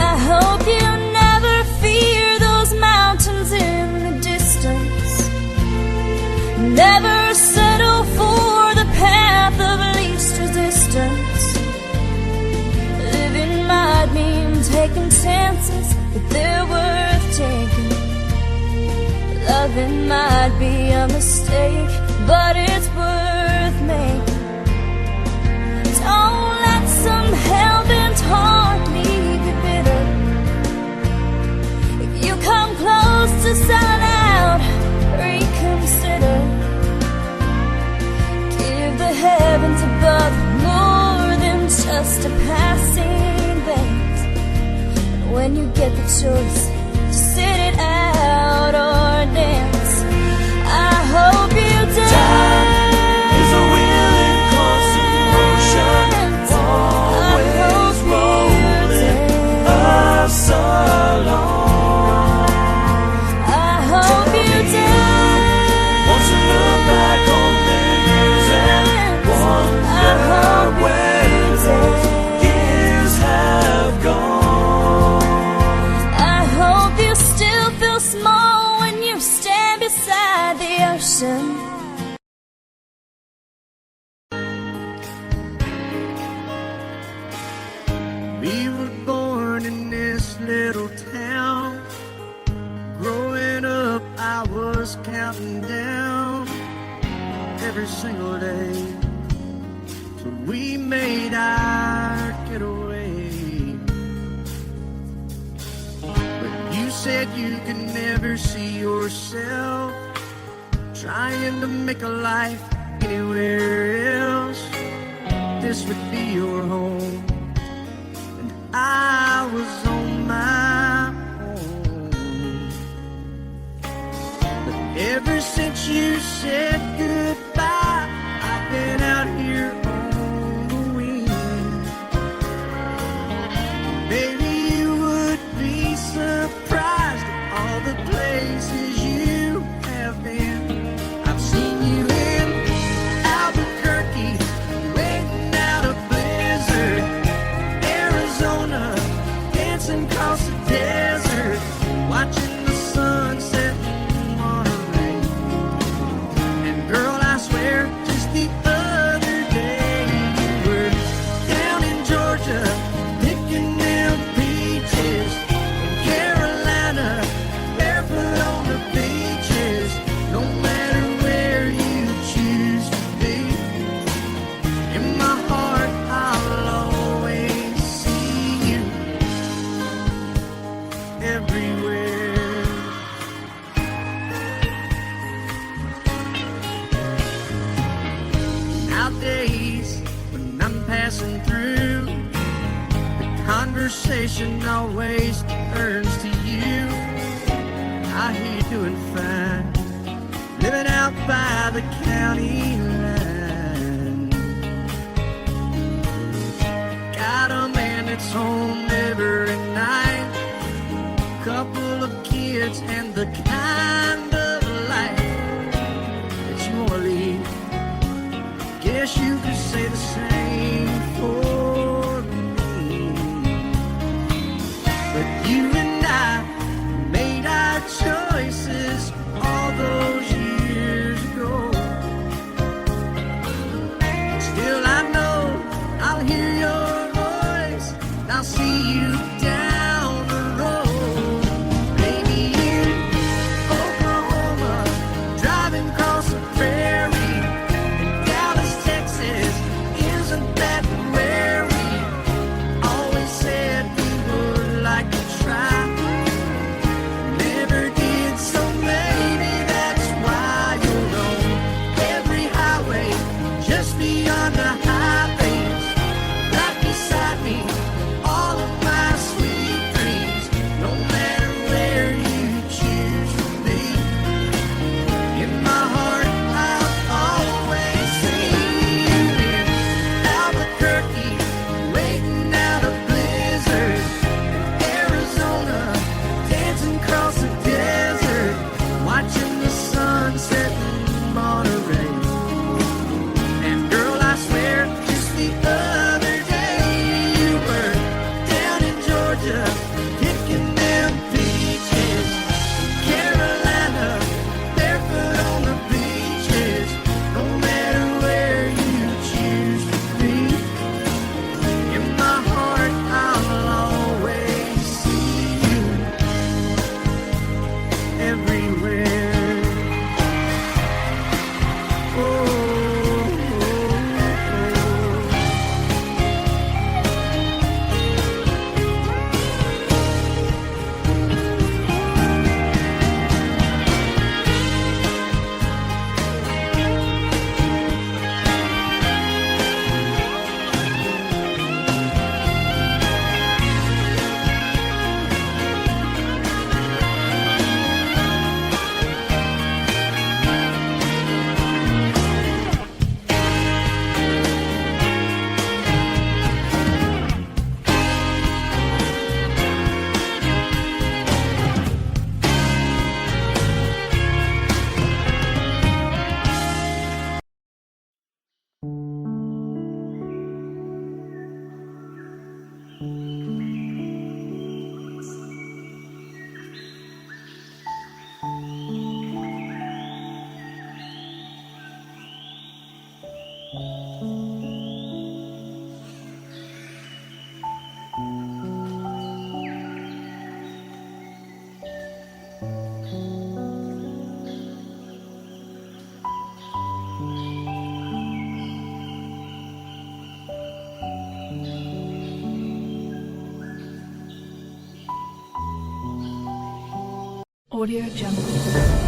Speaker 15: I hope you never fear those mountains in the distance. Never settle for the path of least resistance. Living might mean taking chances, but they're worth taking. Loving might be a mistake, but it's worth making. Don't let some hell-bent heart leave you bitter. If you come close to selling out, reconsider. Give the heavens above more than just a passing glance. And when you get the choice to sit it out or dance, I hope you dance.
Speaker 6: Time is a wheel in constant motion, always rolling us along.
Speaker 15: I hope you dance.
Speaker 6: Won't you look back on the years and wonder where those years have gone?
Speaker 15: I hope you still feel small when you stand beside the ocean.
Speaker 2: We were born in this little town. Growing up, I was counting down every single day till we made our getaway. But you said you could never see yourself trying to make a life anywhere else. This would be your home, and I was on my own. But ever since you said goodbye, I've been out here on the wing. Maybe you would be surprised at all the places you have been. I've seen you in Albuquerque, waiting out a blizzard, Arizona, dancing across the desert, watching the sunset on a lake. And girl, I swear, just the other day you were down in Georgia, picking them peaches. In Carolina, barefoot on the beaches. No matter where you choose to be, in my heart I'll always see you everywhere. Nowadays, when I'm passing through, the conversation always turns to you. I hear you doing fine, living out by the county line. Got a man that's home every night, couple of kids, and the kind of life that you wanna lead. Guess you could say the same for me. But you and I made our choices all those years ago. Still I know I'll hear your voice, and I'll see you down the
Speaker 16: Audio Jungle.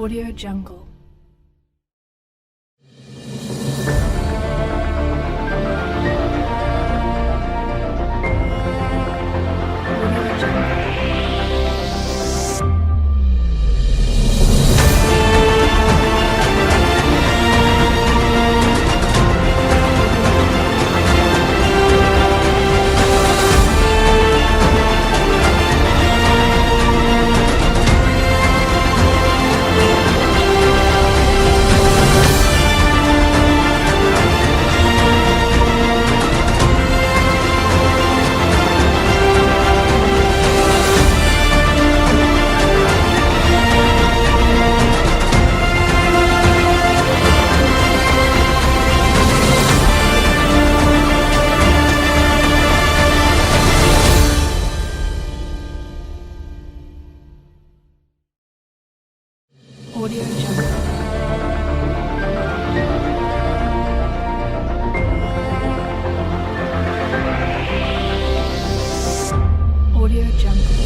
Speaker 16: Audio Jungle. Audio Jungle. Audio Jungle.